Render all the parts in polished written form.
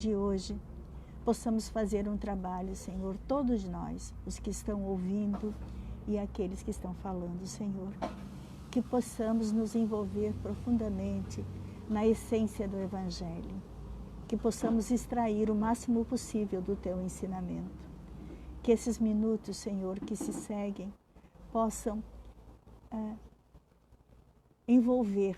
de hoje, possamos fazer um trabalho, Senhor, todos nós, os que estão ouvindo e aqueles que estão falando, Senhor, que possamos nos envolver profundamente na essência do Evangelho, que possamos extrair o máximo possível do Teu ensinamento, que esses minutos, Senhor, que se seguem, possam envolver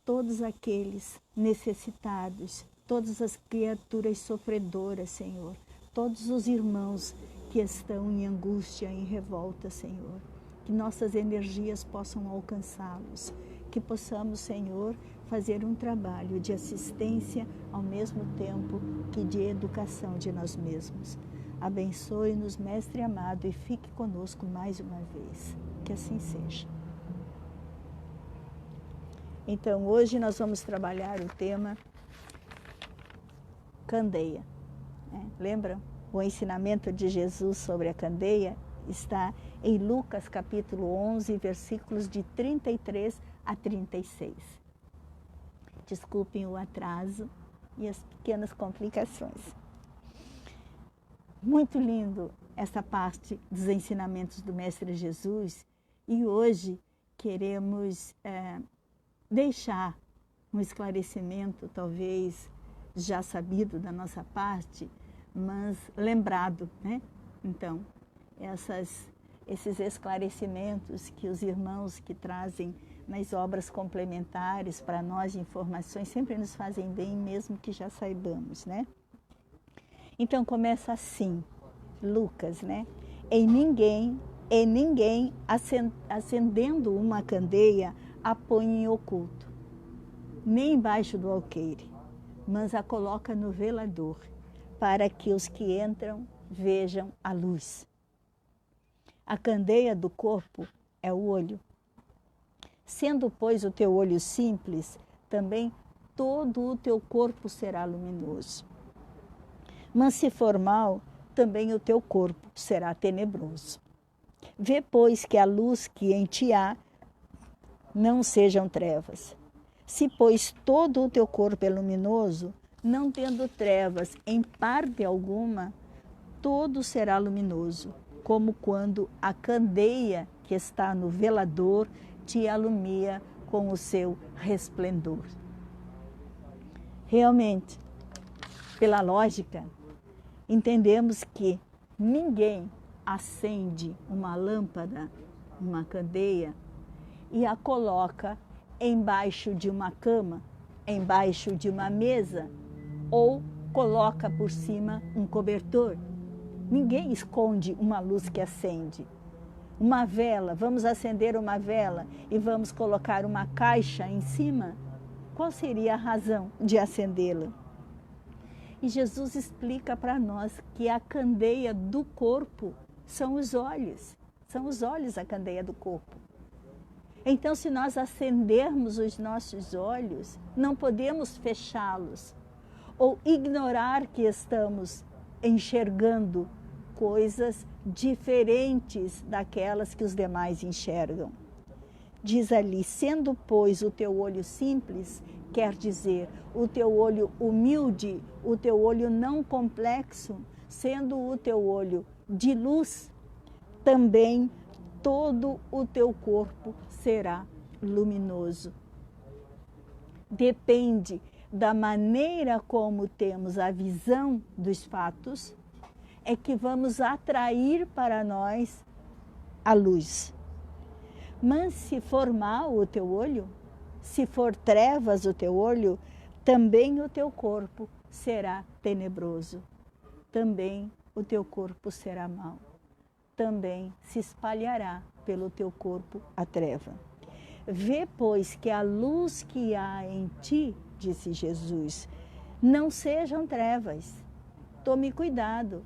todos aqueles necessitados, todas as criaturas sofredoras, Senhor, todos os irmãos que estão em angústia, em revolta, Senhor, que nossas energias possam alcançá-los, que possamos, Senhor, fazer um trabalho de assistência ao mesmo tempo que de educação de nós mesmos. Abençoe-nos, Mestre amado, e fique conosco mais uma vez. Que assim seja. Então, hoje nós vamos trabalhar o tema candeia. Lembram? O ensinamento de Jesus sobre a candeia está em Lucas capítulo 11, versículos de 33 a 36. Desculpem o atraso e as pequenas complicações. Muito lindo essa parte dos ensinamentos do Mestre Jesus, e hoje queremos deixar um esclarecimento, talvez já sabido da nossa parte, mas lembrado, né? Então, esses esclarecimentos que os irmãos que trazem nas obras complementares para nós, informações, sempre nos fazem bem, mesmo que já saibamos, né? Então, começa assim, Lucas, né? E ninguém acendendo uma candeia a põe em oculto, nem embaixo do alqueire, mas a coloca no velador, para que os que entram vejam a luz. A candeia do corpo é o olho. Sendo, pois, o teu olho simples, também todo o teu corpo será luminoso. Mas se for mau, também o teu corpo será tenebroso. Vê, pois, que a luz que em ti há não sejam trevas. Se, pois, todo o teu corpo é luminoso, não tendo trevas em parte alguma, todo será luminoso, como quando a candeia que está no velador te alumia com o seu resplendor. Realmente, pela lógica, entendemos que ninguém acende uma lâmpada, uma candeia, e a coloca embaixo de uma cama, embaixo de uma mesa, ou coloca por cima um cobertor. Ninguém esconde uma luz que acende. Uma vela, vamos acender uma vela e vamos colocar uma caixa em cima? Qual seria a razão de acendê-la? E Jesus explica para nós que a candeia do corpo são os olhos a candeia do corpo. Então, se nós acendermos os nossos olhos, não podemos fechá-los ou ignorar que estamos enxergando coisas diferentes daquelas que os demais enxergam. Diz ali, sendo, pois, o teu olho simples, quer dizer, o teu olho humilde, o teu olho não complexo, sendo o teu olho de luz, também todo o teu corpo será luminoso. Depende da maneira como temos a visão dos fatos, é que vamos atrair para nós a luz. Mas se for mau o teu olho, se for trevas o teu olho, também o teu corpo será tenebroso. Também o teu corpo será mau. Também se espalhará pelo teu corpo a treva. Vê, pois, que a luz que há em ti, disse Jesus, não sejam trevas. Tome cuidado,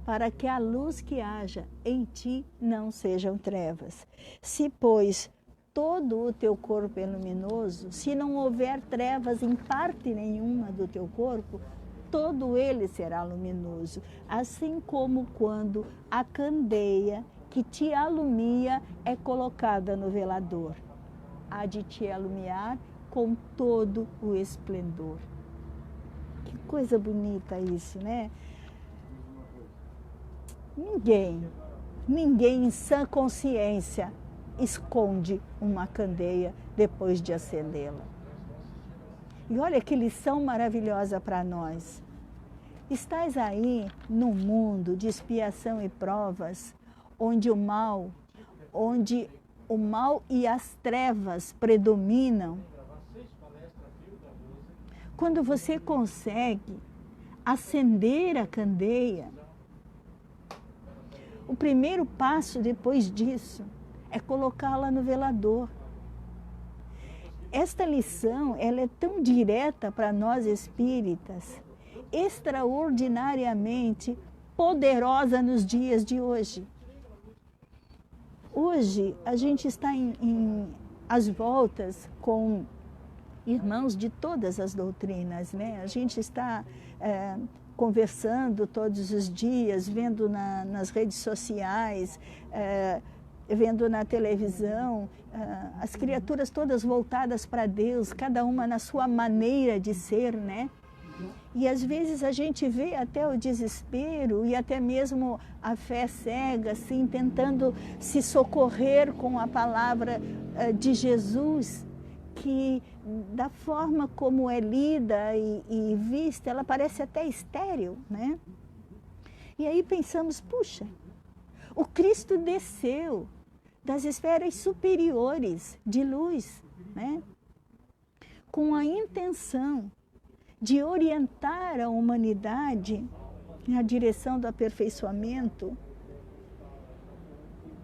para que a luz que haja em ti não sejam trevas. Se, pois, todo o teu corpo é luminoso, se não houver trevas em parte nenhuma do teu corpo, todo ele será luminoso, assim como quando a candeia que te alumia é colocada no velador. Há de te alumiar com todo o esplendor. Que coisa bonita isso, né? Ninguém em sã consciência esconde uma candeia depois de acendê-la. E olha que lição maravilhosa para nós. Estás aí num mundo de expiação e provas, onde o mal e as trevas predominam. Quando você consegue acender a candeia, o primeiro passo depois disso é colocá-la no velador. Esta lição, ela é tão direta para nós espíritas, extraordinariamente poderosa nos dias de hoje. Hoje, a gente está às voltas com irmãos de todas as doutrinas, né? A gente está conversando todos os dias, vendo nas redes sociais, vendo na televisão, as criaturas todas voltadas para Deus, cada uma na sua maneira de ser, né? E às vezes a gente vê até o desespero e até mesmo a fé cega, assim, tentando se socorrer com a palavra de Jesus, que da forma como é lida e vista, ela parece até estéril, né? E aí pensamos, puxa, o Cristo desceu das esferas superiores de luz, né? Com a intenção de orientar a humanidade na direção do aperfeiçoamento,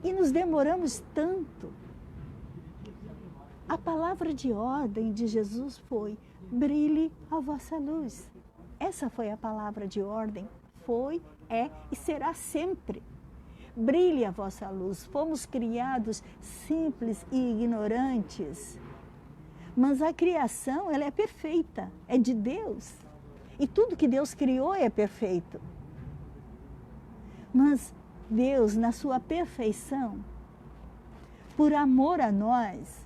e nos demoramos tanto. A palavra de ordem de Jesus foi: brilhe a vossa luz. Essa foi a palavra de ordem, foi, é e será sempre. Brilhe a vossa luz. Fomos criados simples e ignorantes, mas a criação, ela é perfeita, é de Deus. E tudo que Deus criou é perfeito. Mas Deus, na sua perfeição, por amor a nós,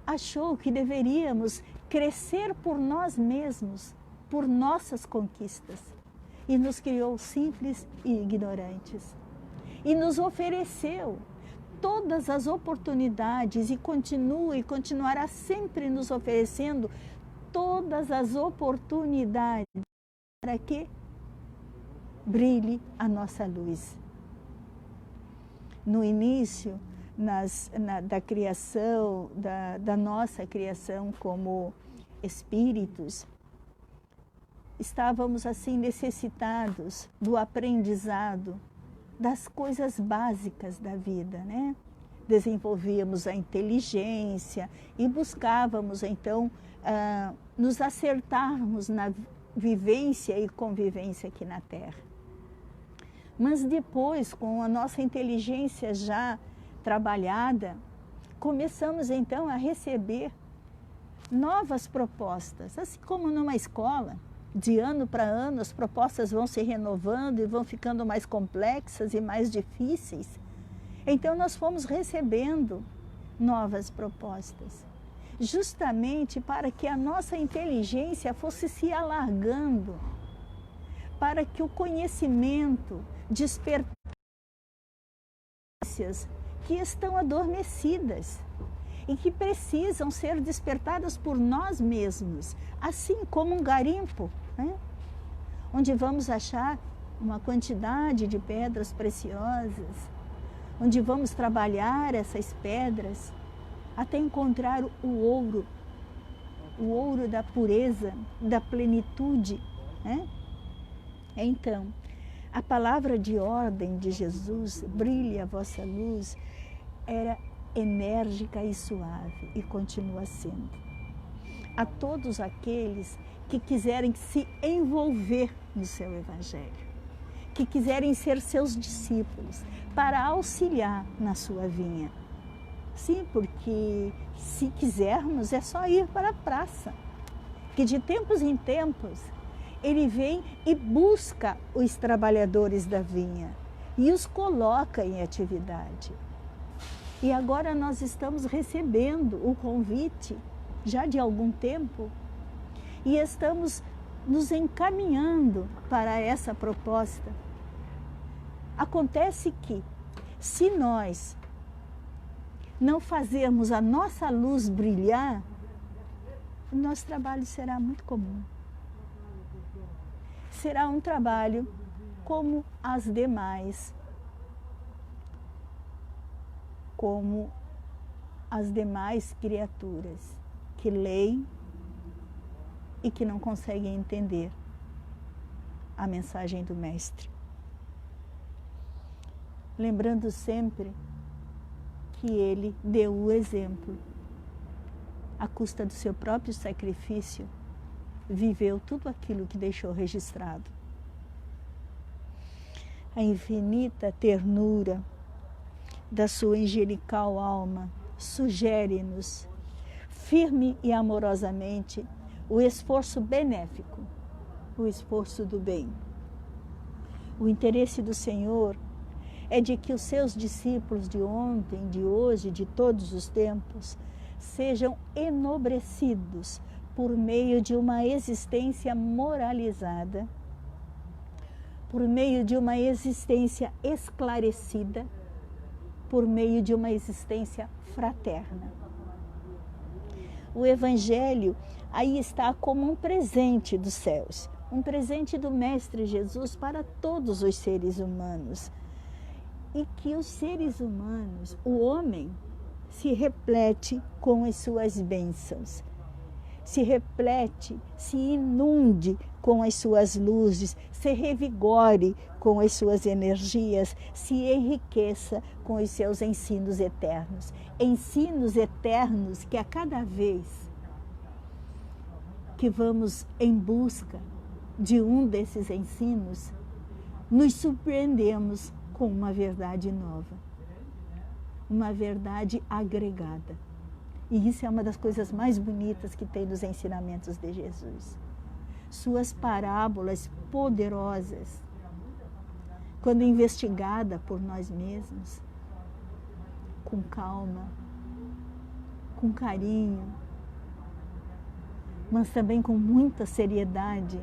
achou que deveríamos crescer por nós mesmos, por nossas conquistas. E nos criou simples e ignorantes. E nos ofereceu todas as oportunidades e continuará sempre nos oferecendo todas as oportunidades para que brilhe a nossa luz. No início da criação, da nossa criação como espíritos, estávamos assim necessitados do aprendizado das coisas básicas da vida, né? Desenvolvíamos a inteligência e buscávamos, então, nos acertarmos na vivência e convivência aqui na Terra. Mas depois, com a nossa inteligência já trabalhada, começamos, então, a receber novas propostas, assim como numa escola. De ano para ano, as propostas vão se renovando e vão ficando mais complexas e mais difíceis. Então, nós fomos recebendo novas propostas, justamente para que a nossa inteligência fosse se alargando, para que o conhecimento despertasse que estão adormecidas e que precisam ser despertadas por nós mesmos, assim como um garimpo, né? Onde vamos achar uma quantidade de pedras preciosas, onde vamos trabalhar essas pedras até encontrar o ouro da pureza, da plenitude, né? Então, a palavra de ordem de Jesus, brilhe a vossa luz, era enérgica e suave, e continua sendo. A todos aqueles que quiserem se envolver no seu Evangelho, que quiserem ser seus discípulos, para auxiliar na sua vinha. Sim, porque se quisermos é só ir para a praça, que de tempos em tempos ele vem e busca os trabalhadores da vinha e os coloca em atividade. E agora nós estamos recebendo o convite, já de algum tempo, e estamos nos encaminhando para essa proposta. Acontece que, se nós não fazermos a nossa luz brilhar, o nosso trabalho será muito comum. Será um trabalho como as demais criaturas que leem e que não conseguem entender a mensagem do Mestre. Lembrando sempre que ele deu o exemplo, à custa do seu próprio sacrifício, viveu tudo aquilo que deixou registrado. A infinita ternura da sua angelical alma sugere-nos, firme e amorosamente, o esforço benéfico, o esforço do bem. O interesse do Senhor é de que os seus discípulos de ontem, de hoje, de todos os tempos, sejam enobrecidos por meio de uma existência moralizada, por meio de uma existência esclarecida, por meio de uma existência fraterna. O Evangelho aí está como um presente dos céus, um presente do Mestre Jesus para todos os seres humanos. E que os seres humanos, o homem, se replete com as suas bênçãos, se replete, se inunde com as suas luzes, se revigore com as suas energias, se enriqueça com os seus ensinos eternos. Ensinos eternos que a cada vez que vamos em busca de um desses ensinos, nos surpreendemos com uma verdade nova, uma verdade agregada. E isso é uma das coisas mais bonitas que tem nos ensinamentos de Jesus. Suas parábolas poderosas, quando investigada por nós mesmos, com calma, com carinho, mas também com muita seriedade,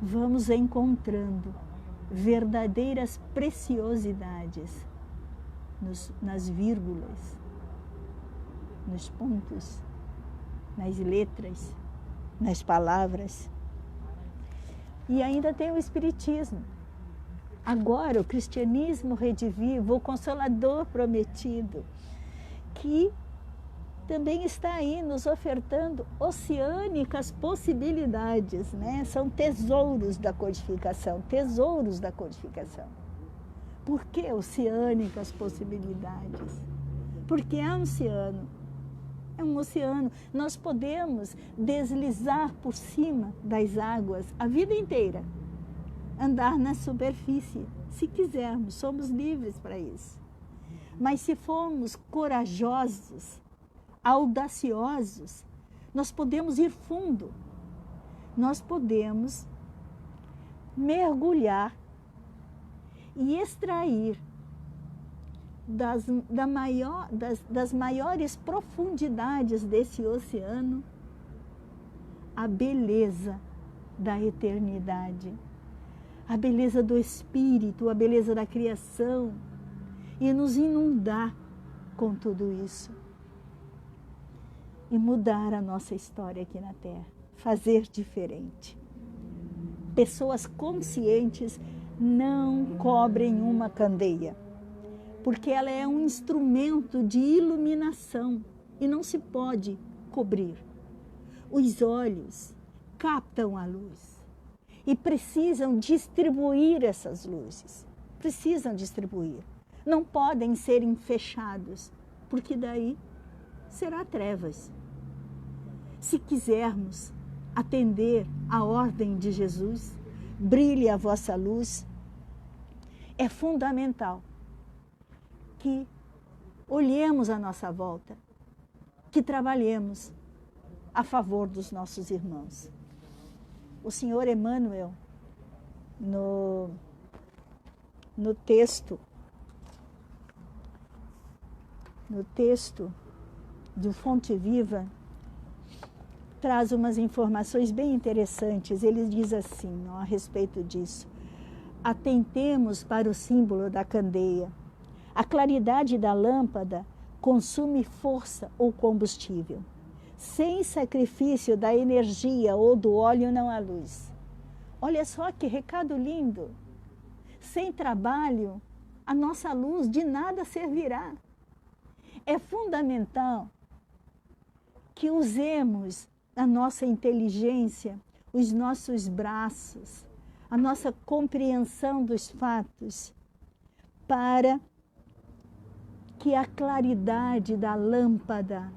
vamos encontrando verdadeiras preciosidades nas vírgulas, nos pontos, nas letras, nas palavras. E ainda tem o Espiritismo. Agora o cristianismo redivivo, o Consolador prometido, que também está aí nos ofertando oceânicas possibilidades, né? São tesouros da codificação, tesouros da codificação. Por que oceânicas possibilidades? Porque é um oceano. É um oceano. Nós podemos deslizar por cima das águas a vida inteira, andar na superfície, se quisermos, somos livres para isso. Mas se formos corajosos, audaciosos, nós podemos ir fundo, nós podemos mergulhar e extrair das maiores profundidades desse oceano a beleza da eternidade, a beleza do Espírito, a beleza da criação, e nos inundar com tudo isso. E mudar a nossa história aqui na Terra, fazer diferente. Pessoas conscientes não cobrem uma candeia, porque ela é um instrumento de iluminação e não se pode cobrir. Os olhos captam a luz e precisam distribuir essas luzes, precisam distribuir. Não podem serem fechados, porque daí será trevas. Se quisermos atender à ordem de Jesus, brilhe a vossa luz, é fundamental que olhemos à nossa volta, que trabalhemos a favor dos nossos irmãos. O Senhor Emmanuel, no texto do Fonte Viva, traz umas informações bem interessantes. Ele diz assim, ó, a respeito disso: atentemos para o símbolo da candeia. A claridade da lâmpada consome força ou combustível. Sem sacrifício da energia ou do óleo não há luz. Olha só que recado lindo. Sem trabalho, a nossa luz de nada servirá. É fundamental que usemos a nossa inteligência, os nossos braços, a nossa compreensão dos fatos, para que a claridade da lâmpada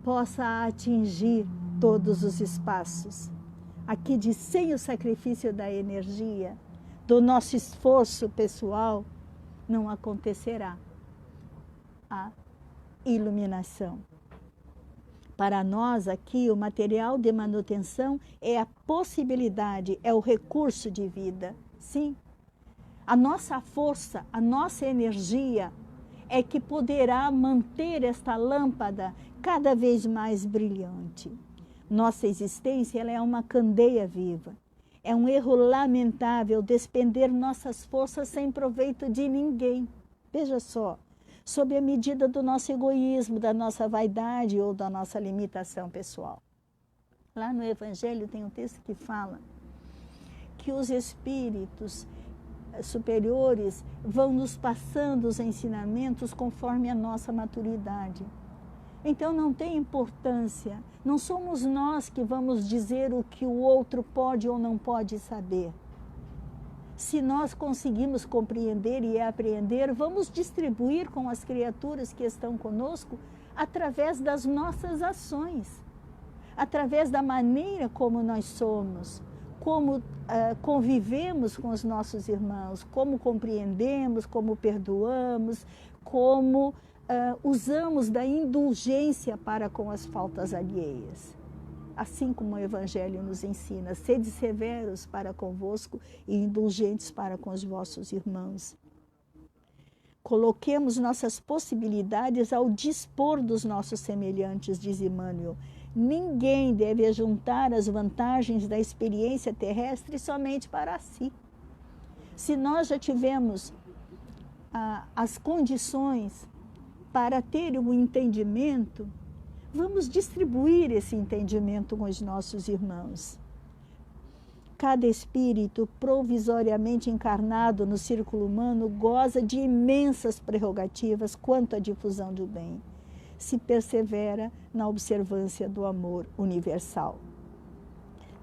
possa atingir todos os espaços. Aqui diz, sem o sacrifício da energia, do nosso esforço pessoal, não acontecerá a iluminação. Para nós aqui, o material de manutenção é a possibilidade, é o recurso de vida. Sim, a nossa força, a nossa energia é que poderá manter esta lâmpada cada vez mais brilhante. Nossa existência, ela é uma candeia viva. É um erro lamentável despender nossas forças sem proveito de ninguém. Veja só, sob a medida do nosso egoísmo, da nossa vaidade ou da nossa limitação pessoal. Lá no Evangelho tem um texto que fala que os espíritos superiores vão nos passando os ensinamentos conforme a nossa maturidade. Então não tem importância, não somos nós que vamos dizer o que o outro pode ou não pode saber. Se nós conseguimos compreender e apreender, vamos distribuir com as criaturas que estão conosco através das nossas ações, através da maneira como nós somos, como convivemos com os nossos irmãos, como compreendemos, como perdoamos, como usamos da indulgência para com as faltas alheias. Assim como o Evangelho nos ensina, sede severos para convosco e indulgentes para com os vossos irmãos. Coloquemos nossas possibilidades ao dispor dos nossos semelhantes, diz Emmanuel. Ninguém deve ajuntar as vantagens da experiência terrestre somente para si. Se nós já tivemos as condições para ter um entendimento, vamos distribuir esse entendimento com os nossos irmãos. Cada espírito provisoriamente encarnado no círculo humano goza de imensas prerrogativas quanto à difusão do bem, se persevera na observância do amor universal.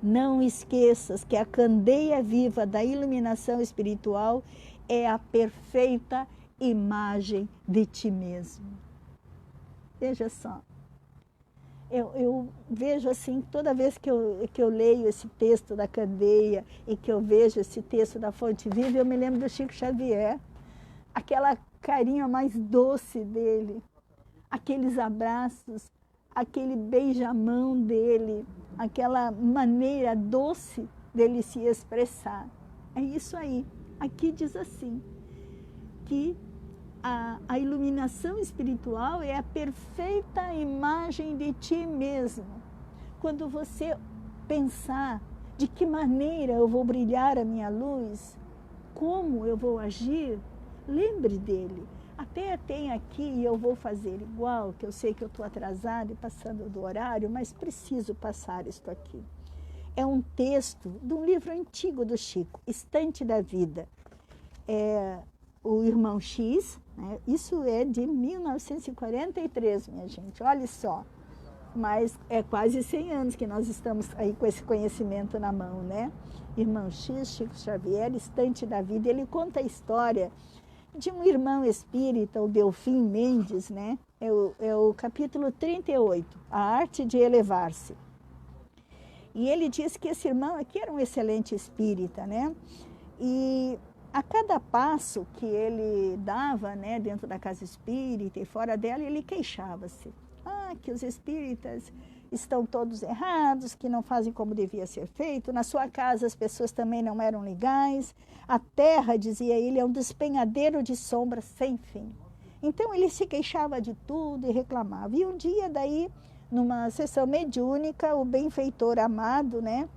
Não esqueças que a candeia viva da iluminação espiritual é a perfeita imagem de ti mesmo. Veja só. Eu vejo assim, toda vez que eu leio esse texto da candeia e que eu vejo esse texto da Fonte Viva, eu me lembro do Chico Xavier, aquela carinha mais doce dele, aqueles abraços, aquele beijamão dele, aquela maneira doce dele se expressar. É isso aí. Aqui diz assim, que a iluminação espiritual é a perfeita imagem de ti mesmo. Quando você pensar de que maneira eu vou brilhar a minha luz, como eu vou agir, lembre dele. Até tem aqui, e eu vou fazer igual, que eu sei que eu estou atrasada e passando do horário, mas preciso passar isto aqui. É um texto de um livro antigo do Chico, Estante da Vida. O Irmão X, né? Isso é de 1943, minha gente, olha só. Mas é quase 100 anos que nós estamos aí com esse conhecimento na mão, né? Irmão X, Chico Xavier, Estante da Vida, ele conta a história de um irmão espírita, o Delfim Mendes, né? É o capítulo 38, A Arte de Elevar-se. E ele diz que esse irmão aqui era um excelente espírita, né? E a cada passo que ele dava, né, dentro da casa espírita e fora dela, ele queixava-se. Que os espíritas estão todos errados, que não fazem como devia ser feito. Na sua casa as pessoas também não eram legais. A terra, dizia ele, é um despenhadeiro de sombras sem fim. Então ele se queixava de tudo e reclamava. E um dia daí, numa sessão mediúnica, o benfeitor amado, né,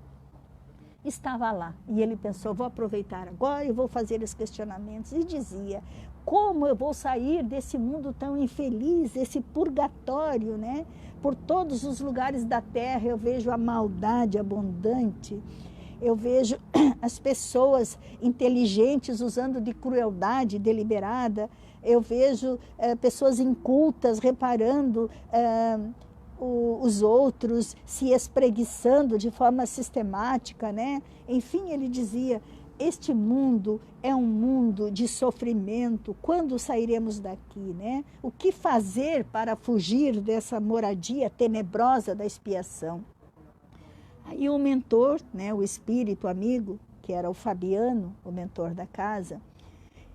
estava lá. E ele pensou, vou aproveitar agora e vou fazer os questionamentos. E dizia, como eu vou sair desse mundo tão infeliz, esse purgatório, né? Por todos os lugares da terra eu vejo a maldade abundante, eu vejo as pessoas inteligentes usando de crueldade deliberada, eu vejo pessoas incultas reparando os outros, se espreguiçando de forma sistemática, né? Enfim, ele dizia, este mundo é um mundo de sofrimento, quando sairemos daqui, né? O que fazer para fugir dessa moradia tenebrosa da expiação? Aí o mentor, né, o espírito amigo, que era o Fabiano, o mentor da casa,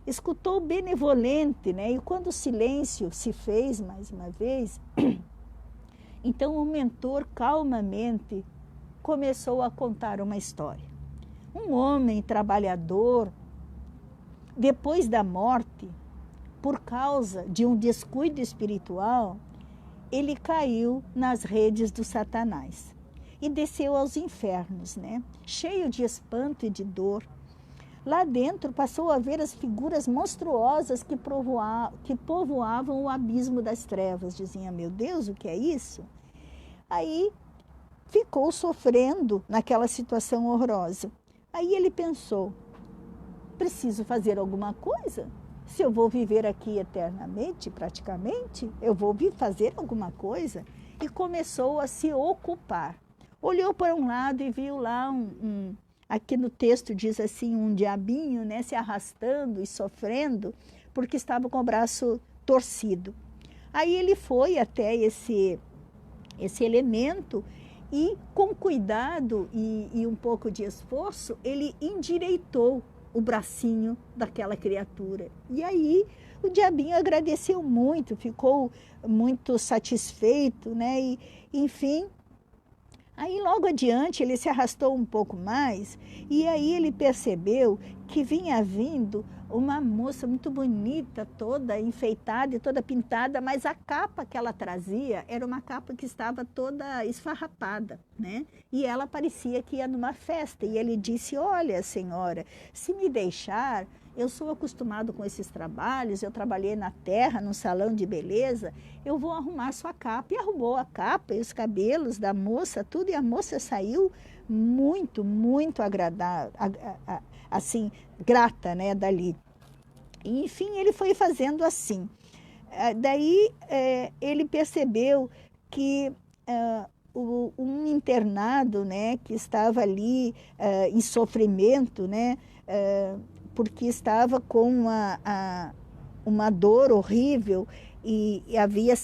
escutou benevolente, né? E quando o silêncio se fez mais uma vez, então o mentor calmamente começou a contar uma história. Um homem trabalhador, depois da morte, por causa de um descuido espiritual, ele caiu nas redes do Satanás e desceu aos infernos, né? Cheio de espanto e de dor. Lá dentro passou a ver as figuras monstruosas que povoavam o abismo das trevas. Dizia, meu Deus, o que é isso? Aí ficou sofrendo naquela situação horrorosa. Aí ele pensou, preciso fazer alguma coisa? Se eu vou viver aqui eternamente, praticamente, eu vou fazer alguma coisa. E começou a se ocupar. Olhou para um lado e viu lá aqui no texto diz assim, um diabinho, né, se arrastando e sofrendo, porque estava com o braço torcido. Aí ele foi até esse elemento e, com cuidado e um pouco de esforço, ele endireitou o bracinho daquela criatura. E aí o diabinho agradeceu muito, ficou muito satisfeito, né? E, enfim, aí logo adiante ele se arrastou um pouco mais e aí ele percebeu que vinha vindo uma moça muito bonita, toda enfeitada e toda pintada, mas a capa que ela trazia era uma capa que estava toda esfarrapada, né? E ela parecia que ia numa festa. E ele disse, olha, senhora, se me deixar, eu sou acostumado com esses trabalhos, eu trabalhei na terra, num salão de beleza, eu vou arrumar sua capa. E arrumou a capa e os cabelos da moça, tudo, e a moça saiu muito, muito agradável, assim, grata, né, dali. E, enfim, ele foi fazendo assim. Daí ele percebeu que um internado, né, que estava ali em sofrimento, né, porque estava com uma dor horrível e havia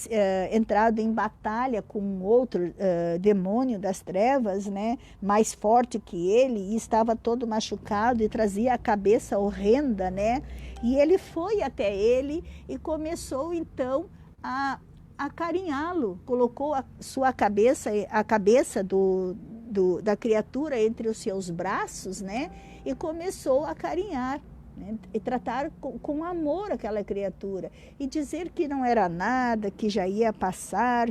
entrado em batalha com um outro demônio das trevas, né, mais forte que ele, e estava todo machucado e trazia a cabeça horrenda, né, e ele foi até ele e começou então a acarinhá-lo, colocou a cabeça da criatura entre os seus braços, né, e começou a acarinhar, né, e tratar com amor aquela criatura e dizer que não era nada, que já ia passar,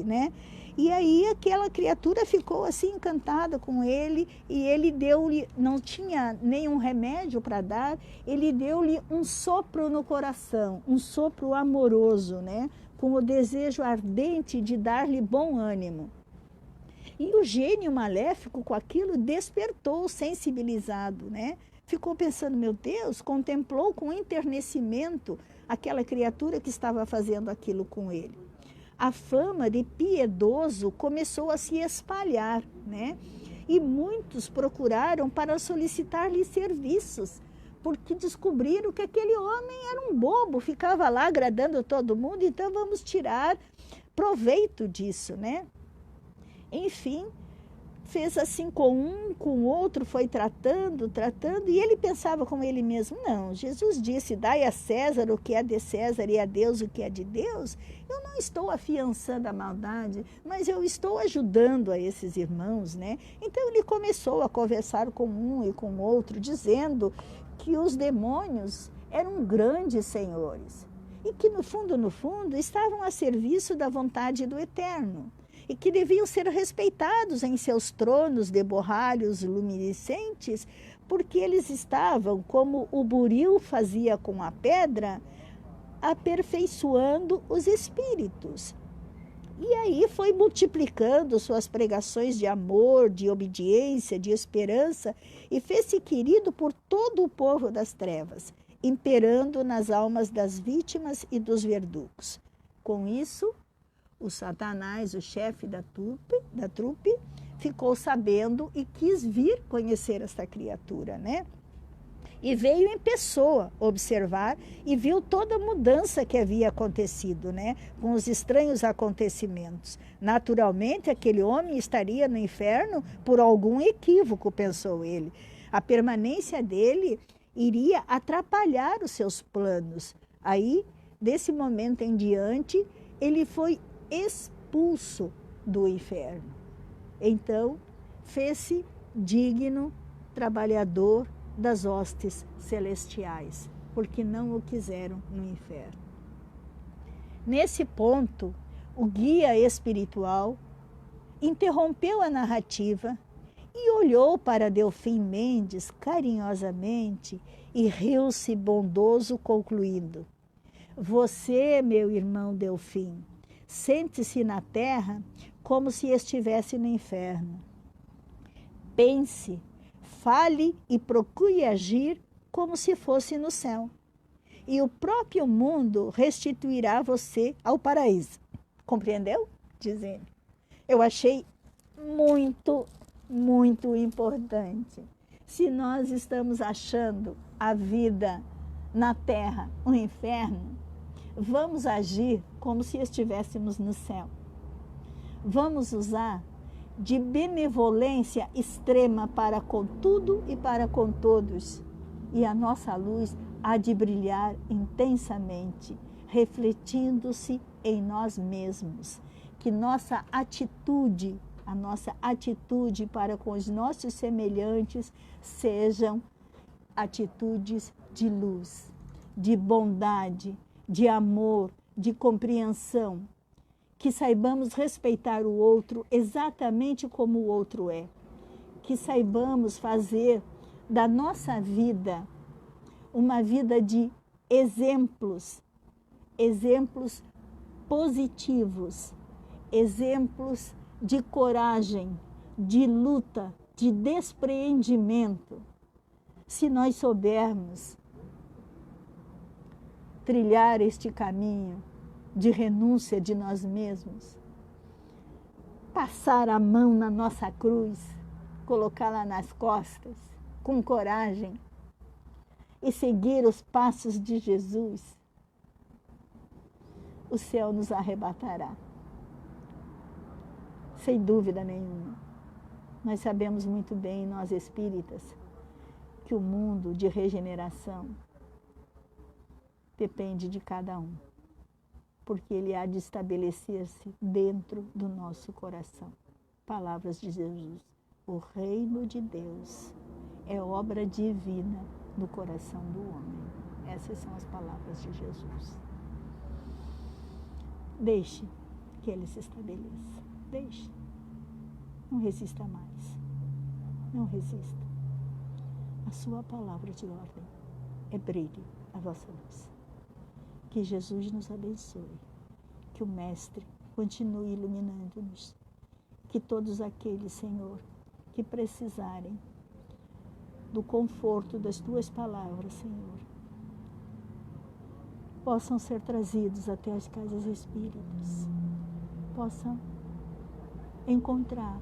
né? E aí aquela criatura ficou assim encantada com ele e ele deu-lhe, não tinha nenhum remédio para dar, ele deu-lhe um sopro no coração, um sopro amoroso, né? Com o desejo ardente de dar-lhe bom ânimo. E o gênio maléfico com aquilo despertou, sensibilizado, né? Ficou pensando, meu Deus, contemplou com enternecimento aquela criatura que estava fazendo aquilo com ele. A fama de piedoso começou a se espalhar, né? E muitos procuraram para solicitar-lhe serviços, porque descobriram que aquele homem era um bobo, ficava lá agradando todo mundo, então vamos tirar proveito disso, né? Enfim, fez assim com o outro, foi tratando, e ele pensava com ele mesmo, não, Jesus disse, dai a César o que é de César e a Deus o que é de Deus. Eu não estou afiançando a maldade, mas eu estou ajudando a esses irmãos, né? Então ele começou a conversar com um e com o outro, dizendo que os demônios eram grandes senhores e que no fundo, estavam a serviço da vontade do Eterno. e que deviam ser respeitados em seus tronos de borralhos luminescentes, porque eles estavam, como o buril fazia com a pedra, aperfeiçoando os espíritos. E aí foi multiplicando suas pregações de amor, de obediência, de esperança, e fez-se querido por todo o povo das trevas, imperando nas almas das vítimas e dos verdugos. Com isso, o Satanás, o chefe da trupe, ficou sabendo e quis vir conhecer esta criatura, né? E veio em pessoa observar e viu toda a mudança que havia acontecido, né? Com os estranhos acontecimentos. Naturalmente, aquele homem estaria no inferno por algum equívoco, pensou ele. A permanência dele iria atrapalhar os seus planos. Aí, desse momento em diante, ele foi expulso do inferno. Então, fez-se digno trabalhador das hostes celestiais, porque não o quiseram no inferno. Nesse ponto, o guia espiritual interrompeu a narrativa e olhou para Delfim Mendes carinhosamente e riu-se bondoso, concluindo: você, meu irmão Delfim, sente-se na terra como se estivesse no inferno. Pense, fale e procure agir como se fosse no céu. E o próprio mundo restituirá você ao paraíso. Compreendeu? Diz ele. Eu achei muito, muito importante. Se nós estamos achando a vida na terra um inferno, vamos agir como se estivéssemos no céu. Vamos usar de benevolência extrema para com tudo e para com todos. E a nossa luz há de brilhar intensamente, refletindo-se em nós mesmos. Que nossa atitude, a nossa atitude para com os nossos semelhantes sejam atitudes de luz, de bondade, de amor, de compreensão. Que saibamos respeitar o outro exatamente como o outro é. Que saibamos fazer da nossa vida uma vida de exemplos, exemplos positivos, exemplos de coragem, de luta, de despreendimento. Se nós soubermos trilhar este caminho de renúncia de nós mesmos, passar a mão na nossa cruz, colocá-la nas costas, com coragem, e seguir os passos de Jesus, o céu nos arrebatará. Sem dúvida nenhuma. Nós sabemos muito bem, nós espíritas, que o mundo de regeneração depende de cada um, porque ele há de estabelecer-se dentro do nosso coração. Palavras de Jesus. O reino de Deus é obra divina no coração do homem. Essas são as palavras de Jesus. Deixe que ele se estabeleça. Deixe. Não resista mais. Não resista. A sua palavra de ordem é brilhe a vossa luz. Que Jesus nos abençoe. Que o Mestre continue iluminando-nos. Que todos aqueles, Senhor, que precisarem do conforto das tuas palavras, Senhor, possam ser trazidos até as casas espíritas, possam encontrar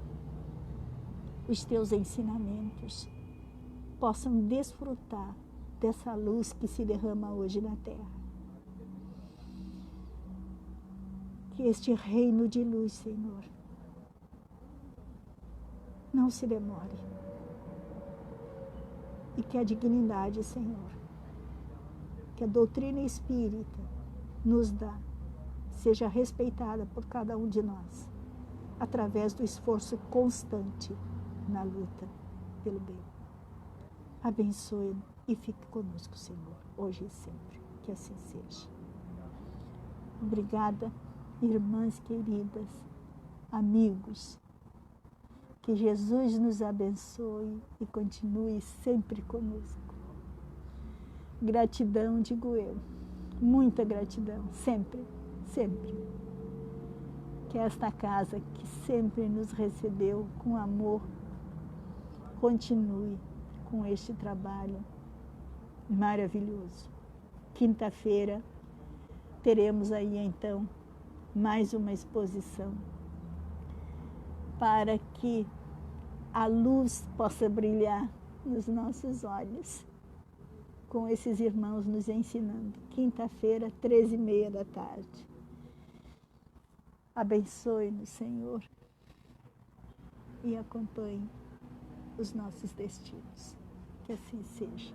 os teus ensinamentos, possam desfrutar dessa luz que se derrama hoje na terra. Que este reino de luz, Senhor, não se demore. E que a dignidade, Senhor, que a doutrina espírita nos dá, seja respeitada por cada um de nós, através do esforço constante na luta pelo bem. Abençoe-nos e fique conosco, Senhor, hoje e sempre. Que assim seja. Obrigada, irmãs queridas, amigos. Que Jesus nos abençoe e continue sempre conosco. Gratidão, digo eu, muita gratidão, sempre, sempre. Que esta casa que sempre nos recebeu com amor, continue com este trabalho maravilhoso. Quinta-feira teremos aí então mais uma exposição para que a luz possa brilhar nos nossos olhos, com esses irmãos nos ensinando. Quinta-feira, 13h30 da tarde. Abençoe-nos, Senhor, e acompanhe os nossos destinos. Que assim seja.